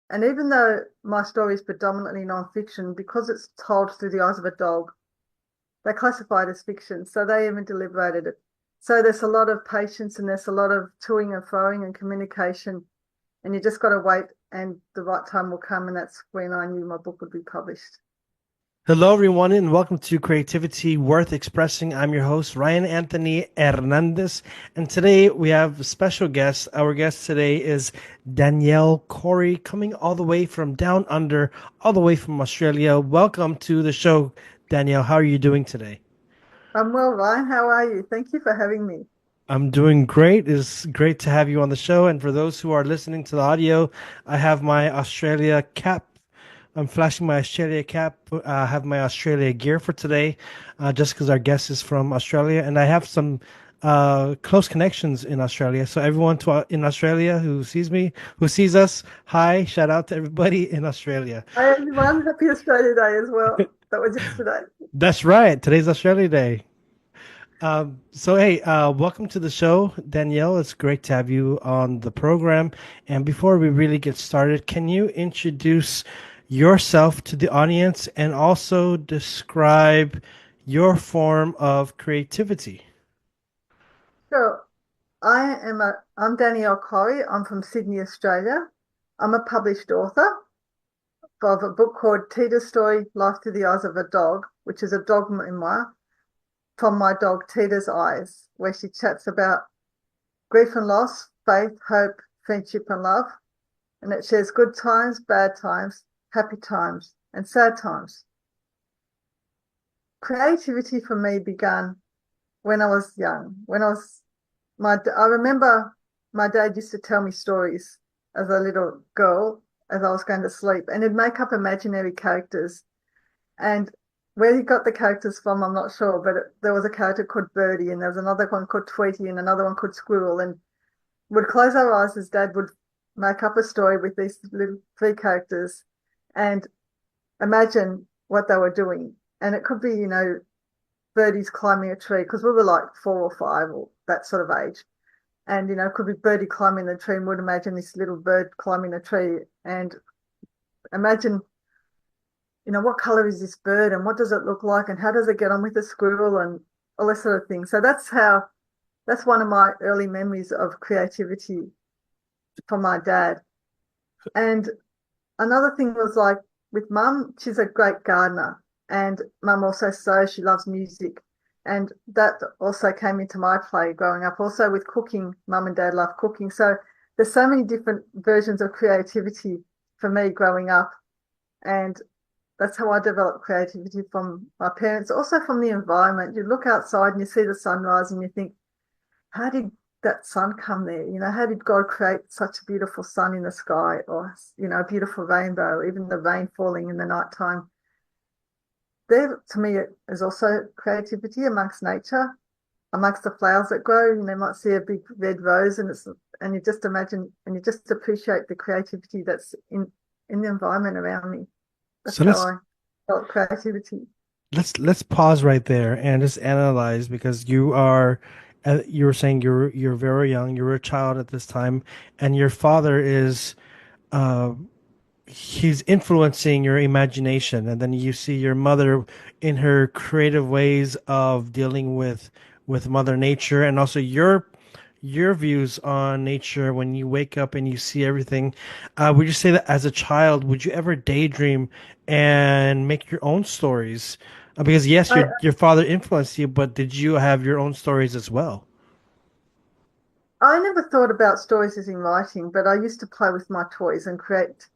And even though my story is predominantly non-fiction, because it's told through the eyes of a dog, they classify it as fiction. So they even deliberated it. So there's a lot of patience and there's a lot of toing and froing and communication. And you just got to wait and the right time will come. And that's when I knew my book would be published. Hello, everyone, and welcome to Creativity Worth Expressing. I'm your host, Ryan Anthony Hernandez, and today we have a special guest. Our guest today is Danielle Corrie, coming all the way from down under, all the way from Australia. Welcome to the show, Danielle. How are you doing today? I'm well, Ryan. How are you? Thank you for having me. I'm doing great. It's great to have you on the show. And for those who are listening to the audio, I have my Australia cap. I'm flashing my Australia cap. I have my Australia gear for today, just because our guest is from Australia, and I have some close connections in Australia. So everyone in Australia who sees me, who sees us, hi! Shout out to everybody in Australia. Hi, everyone. Happy Australia Day as well. That was yesterday. That's right. Today's Australia Day. Welcome to the show, Danielle. It's great to have you on the program. And before we really get started, can you introduce yourself to the audience and also describe your form of creativity? So I'm Danielle Corrie. I'm from Sydney, Australia. I'm a published author of a book called Teida's Story, Life Through the Eyes of a Dog, which is a dog memoir from my dog Teida's eyes, where she chats about grief and loss, faith, hope, friendship, and love. And it shares good times, bad times, happy times, and sad times. Creativity for me began when I was young. I remember my dad used to tell me stories as a little girl as I was going to sleep, and he'd make up imaginary characters. And where he got the characters from, I'm not sure, but there was a character called Birdie, and there was another one called Tweety, and another one called Squirrel. And would close our eyes as Dad would make up a story with these little three characters and imagine what they were doing. And it could be, birdies climbing a tree because we were like 4 or 5 or that sort of age. And, it could be birdie climbing the tree and would imagine this little bird climbing the tree and imagine, what color is this bird and what does it look like and how does it get on with the squirrel and all this sort of thing. So that's one of my early memories of creativity from my dad. And another thing was like with mum, she's a great gardener and mum also sews, she loves music. And that also came into my play growing up. Also with cooking, mum and dad love cooking. So there's so many different versions of creativity for me growing up. And that's how I developed creativity from my parents, also from the environment. You look outside and you see the sunrise and you think, how did that sun come there? How did God create such a beautiful sun in the sky or, a beautiful rainbow, even the rain falling in the nighttime? There, to me, is also creativity amongst nature, amongst the flowers that grow. You might see a big red rose and you just imagine and you just appreciate the creativity that's in the environment around me. That's So how let's I felt creativity. let's pause right there and just analyze because you were saying you're very young, you were a child at this time, and your father is uh he's influencing your imagination, and then you see your mother in her creative ways of dealing with mother nature, and also your views on nature when you wake up and you see everything. Would you say that as a child, would you ever daydream and make your own stories? Because yes, I, your father influenced you, but did you have your own stories as well? I never thought about stories as in writing, but I used to play with my toys and create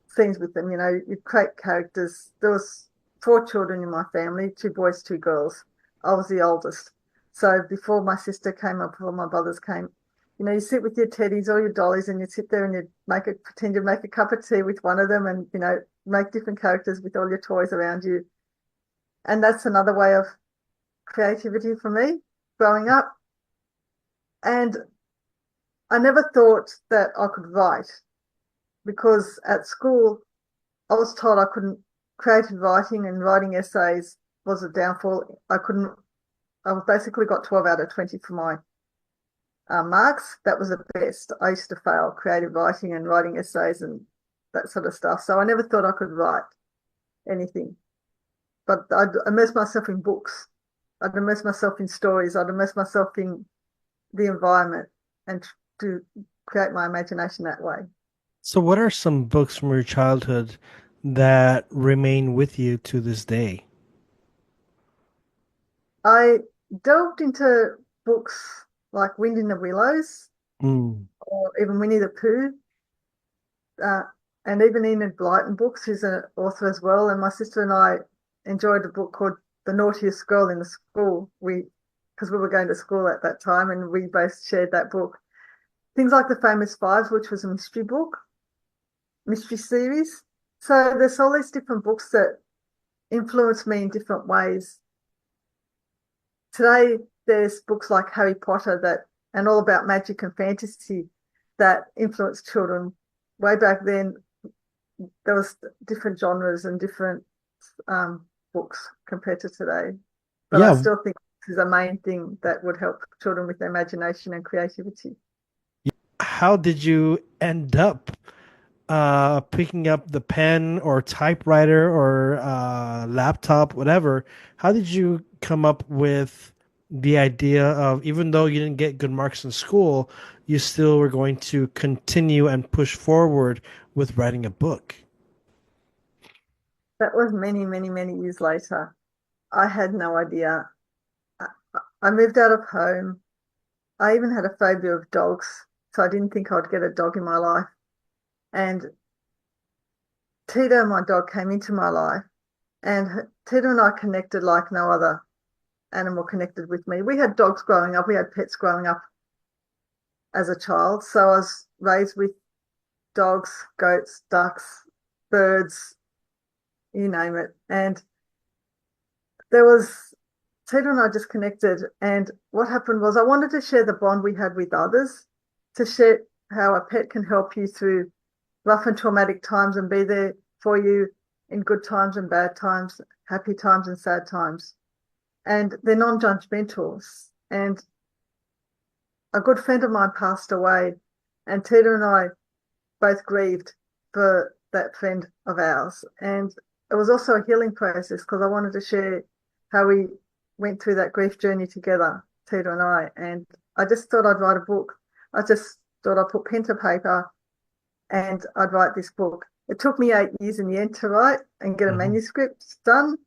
scenes with them. You'd create characters. There was 4 children in my family, 2 boys, 2 girls. I was the oldest. So before my sister came up, before my brothers came, you sit with your teddies or your dollies and you'd sit there and you'd pretend to make a cup of tea with one of them and, make different characters with all your toys around you. And that's another way of creativity for me growing up. And I never thought that I could write because at school I was told I couldn't. Creative writing and writing essays was a downfall. I couldn't. I basically got 12 out of 20 for my marks. That was the best. I used to fail creative writing and writing essays and that sort of stuff. So I never thought I could write anything, but I'd immerse myself in books. I'd immerse myself in stories. I'd immerse myself in the environment and to create my imagination that way. So, what are some books from your childhood that remain with you to this day? I delved into books like Wind in the Willows Mm. or even Winnie the Pooh, uh, and even Enid Blyton books, who's an author as well. And my sister and I enjoyed a book called The Naughtiest Girl in the School. Because we were going to school at that time, and we both shared that book. Things like The Famous Fives, which was a mystery book, mystery series. So there's all these different books that influenced me in different ways. Today, there's books like Harry Potter that and all about magic and fantasy that influence children. Way back then, there was different genres and different books compared to today. But I Yeah. still think this is a main thing that would help children with their imagination and creativity. How did you end up picking up the pen or typewriter or laptop, whatever? How did you come up with the idea of, even though you didn't get good marks in school, you still were going to continue and push forward with writing a book? That was many, many, many years later. I had no idea. I, I moved out of home. I even had a phobia of dogs, so I didn't think I'd get a dog in my life. And Teida, my dog, came into my life, and Teida and I connected like no other animal connected with me. We had dogs growing up, we had pets growing up as a child. So I was raised with dogs, goats, ducks, birds, you name it. And there was Teida and I just connected. And what happened was I wanted to share the bond we had with others, to share how a pet can help you through rough and traumatic times and be there for you in good times and bad times, happy times and sad times. And they're non-judgmental. And a good friend of mine passed away, and Teida and I both grieved for that friend of ours. And it was also a healing process because I wanted to share how we went through that grief journey together, Teida and I. And I just thought I'd write a book. I just thought I'd put pen to paper and I'd write this book. It took me 8 years in the end to write and get a Mhm. manuscript done,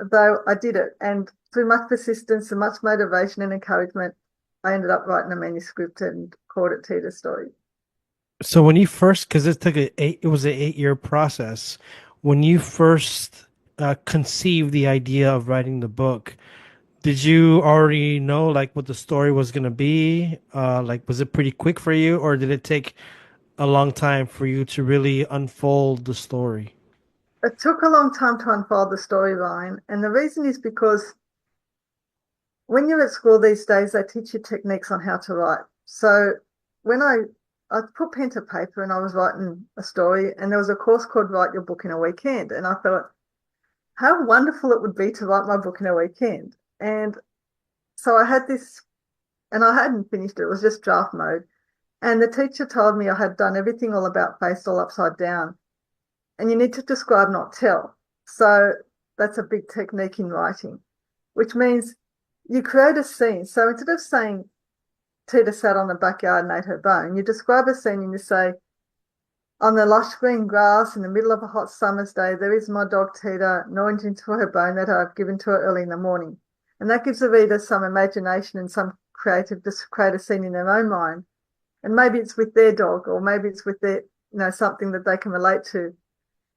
though I did it. And through much persistence and much motivation and encouragement, I ended up writing a manuscript and called it Teida's Story. So when you first, because it was an 8 year process. When you first conceived the idea of writing the book, did you already know like what the story was gonna be? Like, was it pretty quick for you, or did it take a long time for you to really unfold the story? It took a long time to unfold the storyline, and the reason is because when you're at school these days, they teach you techniques on how to write. So when I put pen to paper and I was writing a story, and there was a course called Write Your Book in a Weekend, and I thought how wonderful it would be to write my book in a weekend. And so I had this, and I hadn't finished it. It was just draft mode. And the teacher told me I had done everything all about face all upside down. And you need to describe, not tell. So that's a big technique in writing, which means you create a scene. So instead of saying Teeta sat on the backyard and ate her bone, you describe a scene and you say, on the lush green grass in the middle of a hot summer's day, there is my dog Teeta gnawing into her bone that I've given to her early in the morning. And that gives the reader some imagination and some creative to create a scene in their own mind. And maybe it's with their dog, or maybe it's with their, something that they can relate to.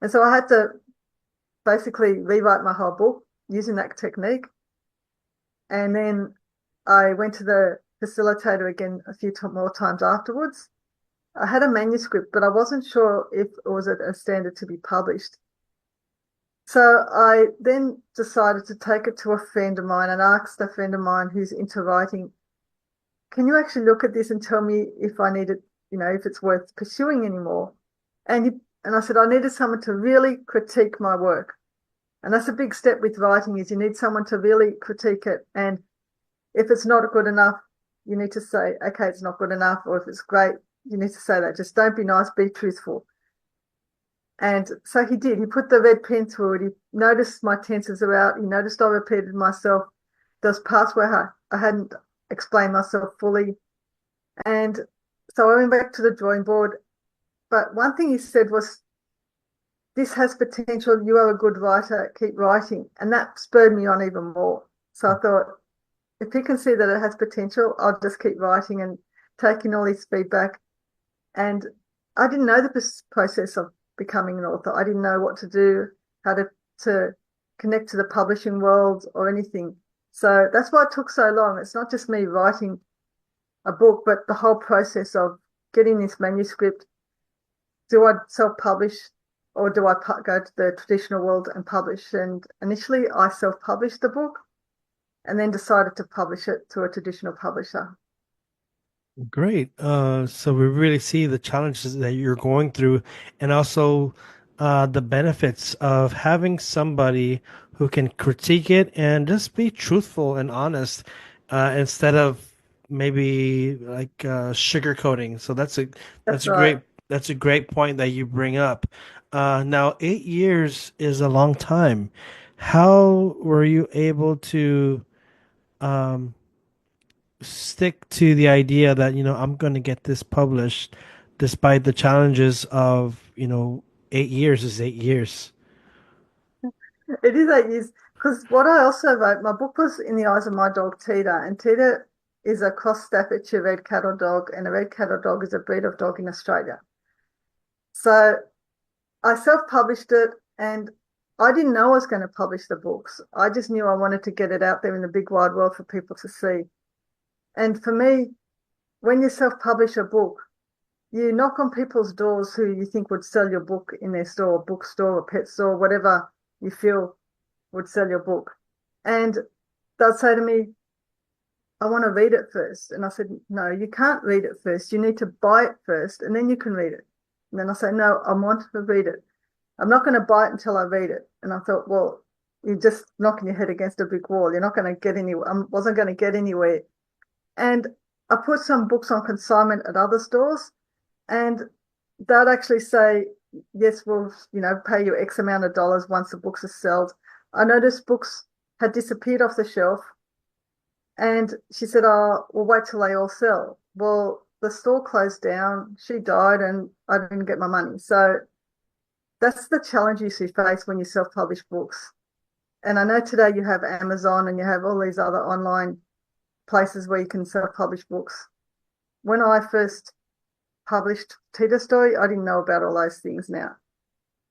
And so I had to basically rewrite my whole book using that technique. And then I went to the facilitator again a few more times afterwards. I had a manuscript, but I wasn't sure if it was at a standard to be published. So I then decided to take it to a friend of mine and asked a friend of mine who's into writing, can you actually look at this and tell me if I need it, if it's worth pursuing anymore? And I said, I needed someone to really critique my work. And that's a big step with writing, is you need someone to really critique it. And if it's not good enough, you need to say, okay, it's not good enough. Or if it's great, you need to say that. Just don't be nice, be truthful. And so he did. He put the red pen through it. He noticed my tenses are out. He noticed I repeated myself. There's parts where I hadn't explained myself fully. And so I went back to the drawing board. But one thing he said was, this has potential. You are a good writer. Keep writing. And that spurred me on even more. So I thought, if he can see that it has potential, I'll just keep writing and taking all his feedback. And I didn't know the process of becoming an author. I didn't know what to do, how to connect to the publishing world or anything. So that's why it took so long. It's not just me writing a book, but the whole process of getting this manuscript. Do I self-publish or do I go to the traditional world and publish? And initially I self-published the book and then decided to publish it to a traditional publisher. Great. So we really see the challenges that you're going through and also the benefits of having somebody who can critique it and just be truthful and honest instead of maybe like sugarcoating. So That's right. great that's a great point that you bring up. Now 8 years is a long time. How were you able to um, stick to the idea that, I'm going to get this published despite the challenges of, 8 years is 8 years. It is 8 years. Because what I also wrote, my book was In the Eyes of My Dog, Teida, and Teida is a cross Staffordshire red cattle dog, and a red cattle dog is a breed of dog in Australia. So I self-published it, and I didn't know I was going to publish the books. I just knew I wanted to get it out there in the big wide world for people to see. And for me, when you self-publish a book, you knock on people's doors who you think would sell your book in their store, a bookstore, a pet store, whatever you feel would sell your book. And they'll say to me, I want to read it first. And I said, no, you can't read it first. You need to buy it first and then you can read it. And then I say, no, I want to read it. I'm not going to buy it until I read it. And I thought, well, you're just knocking your head against a brick wall. You're not going to get anywhere. I wasn't going to get anywhere. And I put some books on consignment at other stores, and they'd actually say, yes, we'll, pay you X amount of dollars once the books are sold. I noticed books had disappeared off the shelf, and she said, oh, we'll wait till they all sell. Well, the store closed down, she died, and I didn't get my money. So that's the challenge you face when you self-publish books. And I know today you have Amazon and you have all these other online places where you can self-publish books. When I first published Teida Story, I didn't know about all those things now.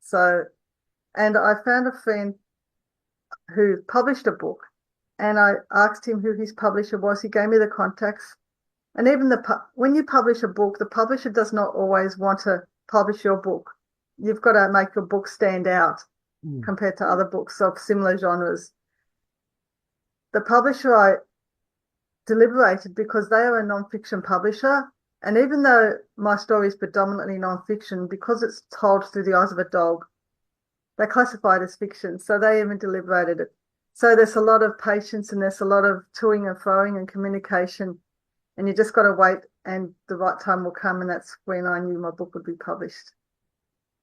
So, and I found a friend who published a book, and I asked him who his publisher was. He gave me the contacts. And even when you publish a book, the publisher does not always want to publish your book. You've got to make your book stand out Mm. compared to other books of similar genres. The publisher I deliberated because they are a non-fiction publisher. And even though my story is predominantly non-fiction, because it's told through the eyes of a dog, they classify it as fiction. So they even deliberated it. So there's a lot of patience and there's a lot of toing and froing and communication. And you just got to wait and the right time will come. And that's when I knew my book would be published.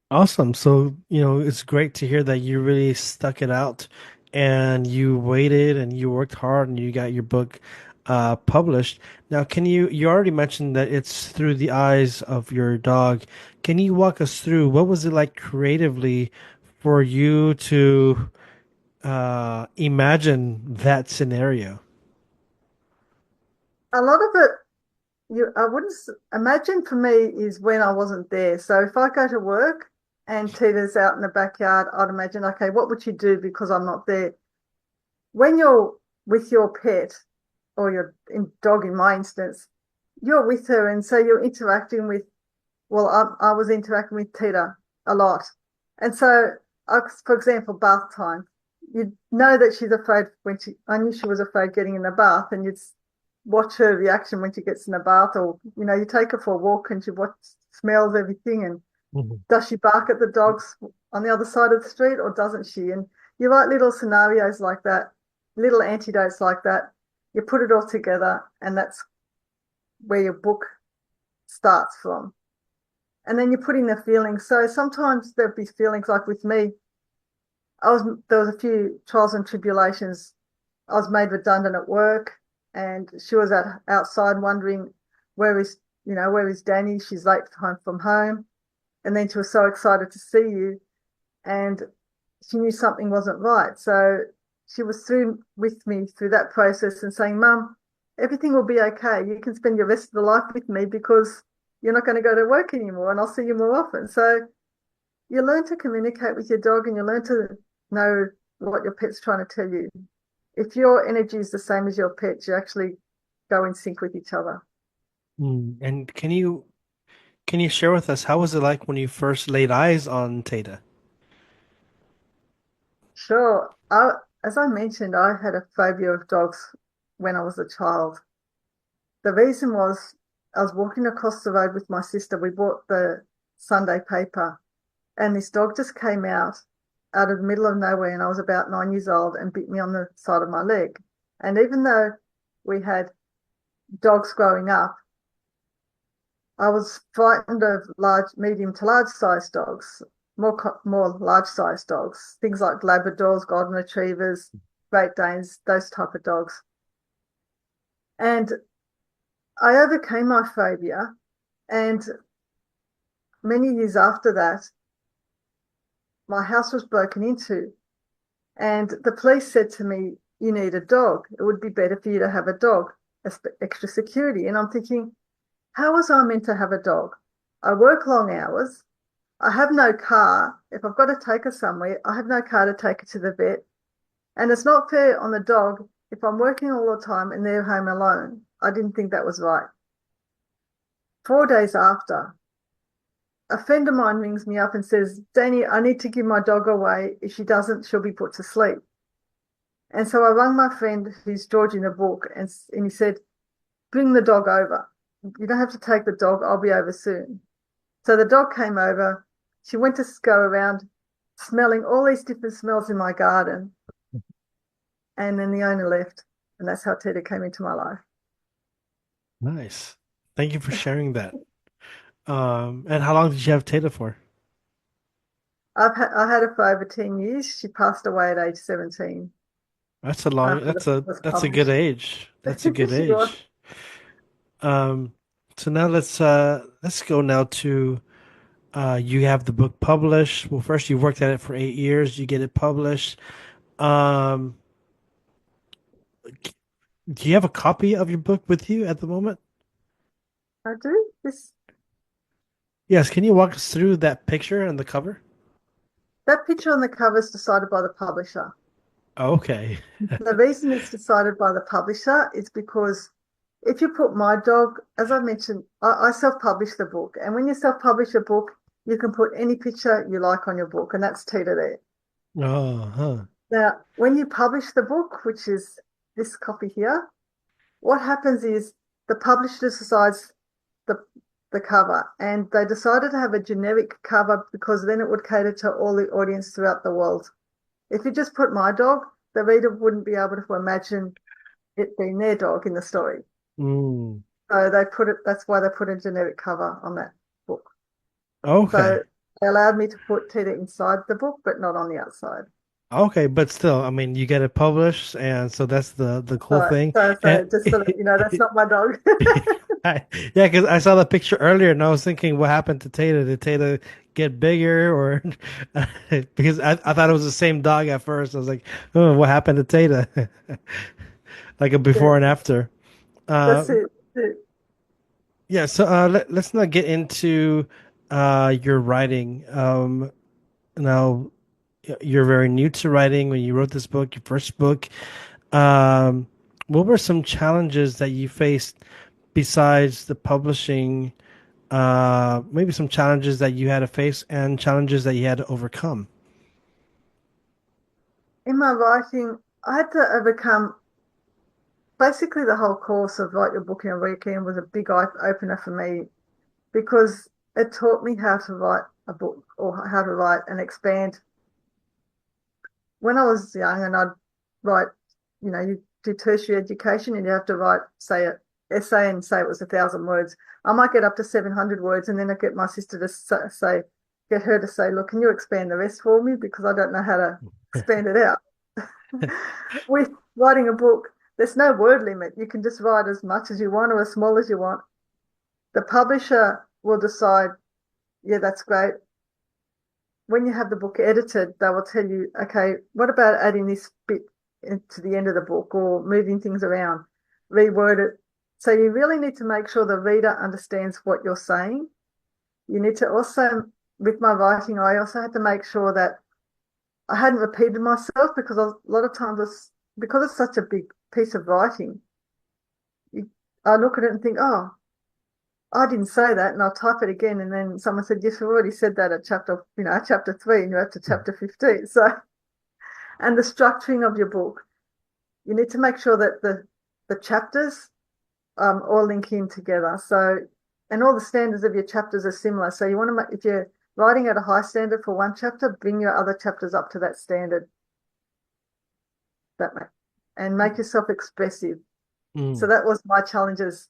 Awesome. So, it's great to hear that you really stuck it out and you waited and you worked hard and you got your book published. Now, you already mentioned that it's through the eyes of your dog. Can you walk us through what was it like creatively for you to imagine that scenario? A lot of it, I wouldn't imagine for me is when I wasn't there. So if I go to work and Tita's out in the backyard, I'd imagine, okay, what would you do because I'm not there? When you're with your pet or your dog, in my instance, you're with her, and so you're interacting with. Well, I was interacting with Tita a lot, and so, for example, bath time. You know that she's afraid when she. I knew she was afraid getting in the bath, and you'd watch her reaction when she gets in the bath, or you take her for a walk and she smells everything, and Mhm. does she bark at the dogs on the other side of the street or doesn't she? And you write little scenarios like that, little antidotes like that. You put it all together, and that's where your book starts from. And then you put in the feelings. So sometimes there'd be feelings like with me, there was a few trials and tribulations. I was made redundant at work, and she was outside wondering where is where is Danny? She's late home from home, and then she was so excited to see you, and she knew something wasn't right. So she was through with me through that process and saying, "Mum, everything will be okay. You can spend your rest of the life with me because you're not going to go to work anymore, and I'll see you more often." So you learn to communicate with your dog, and you learn to know what your pet's trying to tell you. If your energy is the same as your pet's, you actually go in sync with each other. And can you share with us how was it like when you first laid eyes on Tata? Sure. As I mentioned, I had a phobia of dogs when I was a child. The reason was I was walking across the road with my sister. We bought the Sunday paper, and this dog just came out of the middle of nowhere, and I was about 9 years old and bit me on the side of my leg. And even though we had dogs growing up, I was frightened of medium to large size dogs, more large size dogs, things like Labradors, Golden Retrievers, Great Danes, those type of dogs. And I overcame my phobia, and many years after that, my house was broken into, and the police said to me, "You need a dog. It would be better for you to have a dog, extra security." And I'm thinking, how was I meant to have a dog? I work long hours. I have no car. If I've got to take her somewhere, I have no car to take her to the vet. And it's not fair on the dog if I'm working all the time and they're home alone. I didn't think that was right. 4 days after, a friend of mine rings me up and says, "Danny, I need to give my dog away. If she doesn't, she'll be put to sleep." And so I rang my friend who's George in the book, and he said, "Bring the dog over. You don't have to take the dog. I'll be over soon." So the dog came over. She went to go around smelling all these different smells in my garden. And then the owner left. And that's how Teida came into my life. Nice. Thank you for sharing that. And how long did you have Tata for? I had her for over 10 years. She passed away at age 17 That's a long, after the that's book a was that's a good published. age. That's a good She was. age. Um, so now let's go now to you have the book published. Well, first you worked at it for 8 years, you get it published. Um, do you have a copy of your book with you at the moment? I do. Yes, can you walk us through that picture and the cover? That picture on the cover is decided by the publisher. Okay. The reason it's decided by the publisher is because if you put my dog, as I mentioned, I self-publish the book. And when you self-publish a book, you can put any picture you like on your book, and that's Teeter there. Oh, huh. Now, when you publish the book, which is this copy here, what happens is the publisher decides the the cover, and they decided to have a generic cover because then it would cater to all the audience throughout the world. If you just put my dog, the reader wouldn't be able to imagine it being their dog in the story. Mm. So that's why they put a generic cover on that book. Okay. So they allowed me to put Tita inside the book, but not on the outside. Okay, but still, I mean, you get it published, and so that's the All cool right. thing. And So just so that you know, that's not my dog. yeah, because I saw the picture earlier, and I was thinking, what happened to Tatum? Did Tatum get bigger, or because I thought it was the same dog at first. I was like, oh, what happened to Tatum? Like a Yeah, before and after. Uh, that's it. That's it. yeah, so let's not get into your writing. Now you're very new to writing when you wrote this book, your first book. Um, what were some challenges that you faced besides the publishing? Maybe some challenges that you had to face and challenges that you had to overcome. In my writing, I had to overcome basically the whole course of Write Your Book in a Weekend was a big eye opener for me because it taught me how to write a book or how to write and expand. When I was young and I'd write, you do tertiary education and you have to write, say, essay and say it was 1,000 words. I might get up to 700 words, and then I get my sister to say, get her to say, look, can you expand the rest for me? Because I don't know how to expand it out. With writing a book, there's no word limit. You can just write as much as you want or as small as you want. The publisher will decide, yeah, that's great. When you have the book edited, they will tell you, okay, what about adding this bit to the end of the book or moving things around, reword it. So you really need to make sure the reader understands what you're saying. You need to also, with my writing, I also had to make sure that I hadn't repeated myself because a lot of times because it's such a big piece of writing, I look at it and think, oh, I didn't say that, and I'll type it again, and then someone said, yes, we've already said that at chapter 3, and you're up to chapter 15. So, and the structuring of your book, you need to make sure that the chapters all link in together. So, and all the standards of your chapters are similar. So you want to make, if you're writing at a high standard for one chapter, bring your other chapters up to that standard. That way, and make yourself expressive. So Mm, that was my challenges.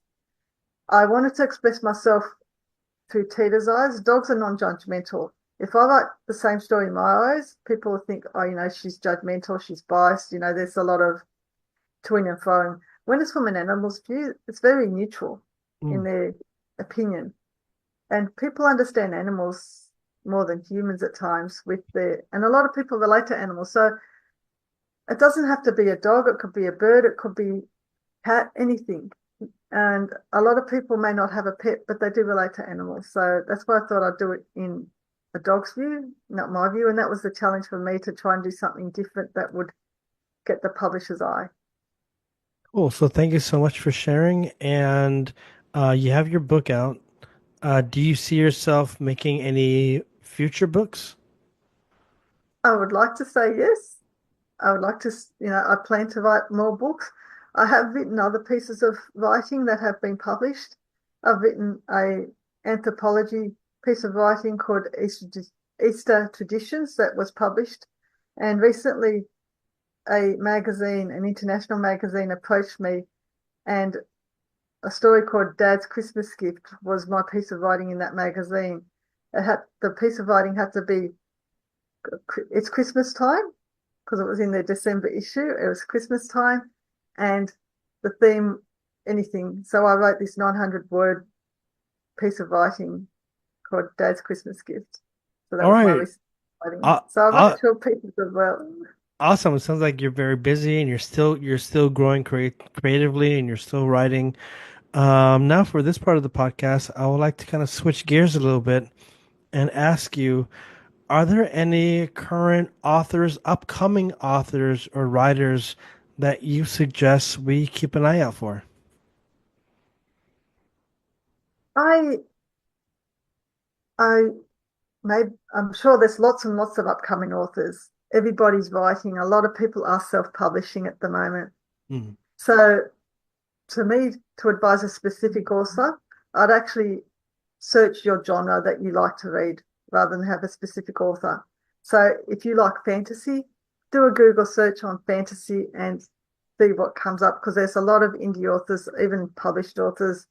I wanted to express myself through Teida's eyes. Dogs are non-judgmental. If I write the same story in my eyes, people will think, oh, she's judgmental, she's biased. There's a lot of toing and froing. When it's from an animal's view, it's very neutral in mm, their opinion. And people understand animals more than humans at times and a lot of people relate to animals. So it doesn't have to be a dog, it could be a bird, it could be cat, anything. And a lot of people may not have a pet, but they do relate to animals. So that's why I thought I'd do it in a dog's view, not my view. And that was the challenge for me, to try and do something different that would get the publisher's eye. cool. So thank you so much for sharing. And you have your book out. Do you see yourself making any future books? I would like to say yes. I would like to, I plan to write more books. I have written other pieces of writing that have been published. I've written a anthropology piece of writing called Easter Traditions that was published. And recently an international magazine approached me, and a story called Dad's Christmas Gift was my piece of writing in that magazine. The piece of writing had to be, it's Christmas time, because it was in their December issue. It was Christmas time, and the theme, anything. So I wrote this 900-word piece of writing called Dad's Christmas Gift. So that All was my right. recent writing. Uh, So I wrote uh, short pieces as well. awesome. It sounds like you're very busy and you're still growing creatively and you're still writing. Now for this part of the podcast, I would like to kind of switch gears a little bit and ask you, are there any current authors, upcoming authors or writers that you suggest we keep an eye out for? I, I I'm sure there's lots and lots of upcoming authors. Everybody's writing. A lot of people are self-publishing at the moment. Mm, So to me, to advise a specific author, I'd actually search your genre that you like to read rather than have a specific author. So if you like fantasy, do a Google search on fantasy and see what comes up, because there's a lot of indie authors, even published authors.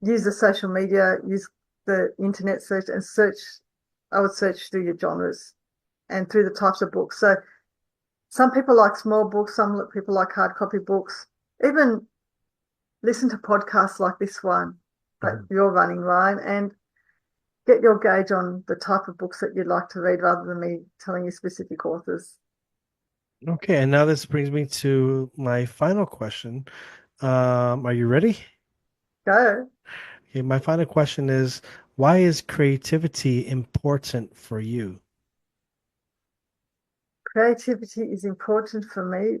Use the social media, use the internet search and search. I would search through your genres and through the types of books. So some people like small books, some people like hard copy books. Even listen to podcasts like this one that mhm. you're running, Ryan, and get your gauge on the type of books that you'd like to read rather than me telling you specific authors. Okay, and now this brings me to my final question. Are you ready? Go. Okay, my final question is, why is creativity important for you? Creativity is important for me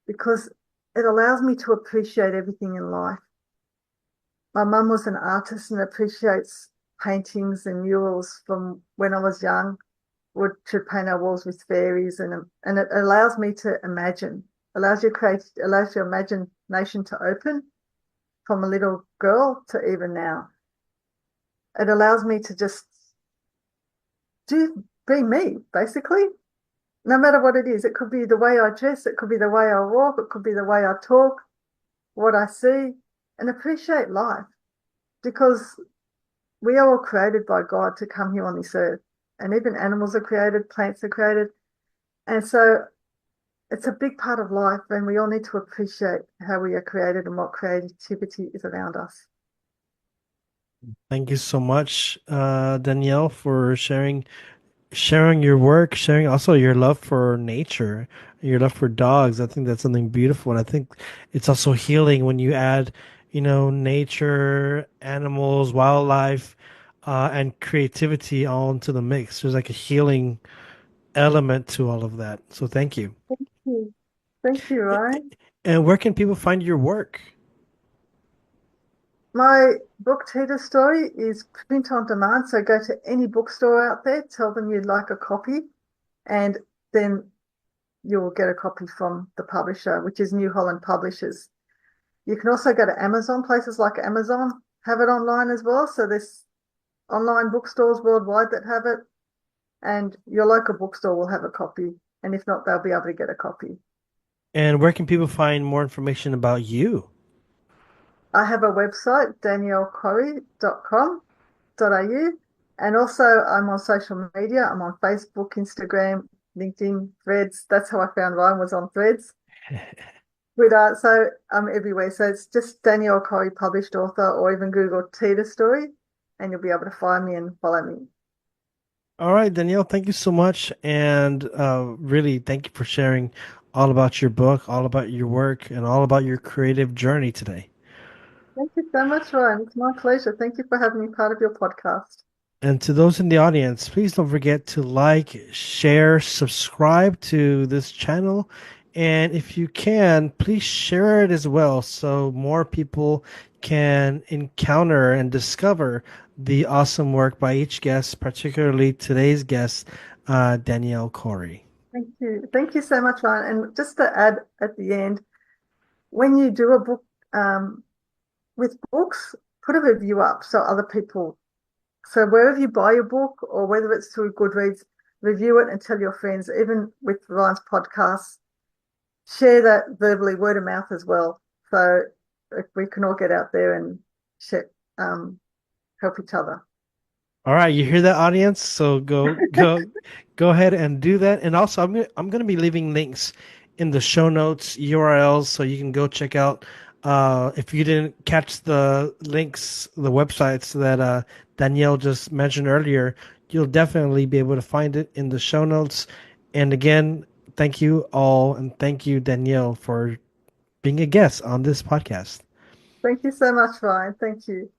because it allows me to appreciate everything in life. My mum was an artist and appreciates paintings and murals from when I was young. Should paint our walls with fairies, and it allows me to imagine, allows your imagination to open from a little girl to even now. It allows me to just be me, basically, no matter what it is. It could be the way I dress, it could be the way I walk, it could be the way I talk, what I see. and appreciate life because we are all created by God to come here on this earth. And even animals are created, plants are created. And so it's a big part of life, and we all need to appreciate how we are created and what creativity is around us. Thank you so much, Danielle, for sharing your work, sharing also your love for nature, your love for dogs. I think that's something beautiful, and I think it's also healing when you add, nature, animals, wildlife, and creativity all into the mix. There's like a healing element to all of that. So thank you. Thank you. Thank you, Ryan. And where can people find your work? My book, Teida Story, is print on demand. So go to any bookstore out there, tell them you'd like a copy, and then you'll get a copy from the publisher, which is New Holland Publishers. You can also go to Amazon, places like Amazon have it online as well. So there's online bookstores worldwide that have it, and your local bookstore will have a copy. And if not, they'll be able to get a copy. And where can people find more information about you? I have a website, daniellecorrie.com.au. And also, I'm on social media. I'm on Facebook, Instagram, LinkedIn, Threads. That's how I found Ryan was on Threads. So I'm everywhere. So it's just Danielle Corrie, published author, or even Google Teida Story, and you'll be able to find me and follow me. All right, Danielle, thank you so much. And really, thank you for sharing all about your book, all about your work, and all about your creative journey today. Thank you so much, Ryan. It's my pleasure. Thank you for having me part of your podcast. And to those in the audience, please don't forget to like, share, subscribe to this channel. And if you can, please share it as well so more people can encounter and discover the awesome work by each guest, particularly today's guest, Danielle Corrie. Thank you. Thank you so much, Ryan. And just to add at the end, when you do a book with books, put a review up so other people, so wherever you buy your book or whether it's through Goodreads, review it and tell your friends. Even with Ryan's podcast, share that verbally, word of mouth as well. So if we can all get out there and share, help each other. All right, you hear that, audience? So go ahead and do that. And also, I'm gonna be leaving links in the show notes, URLs, so you can go check out. If you didn't catch the links, the websites that Danielle just mentioned earlier, you'll definitely be able to find it in the show notes. And again, thank you all, and thank you, Danielle, for being a guest on this podcast. Thank you so much, Ryan. Thank you.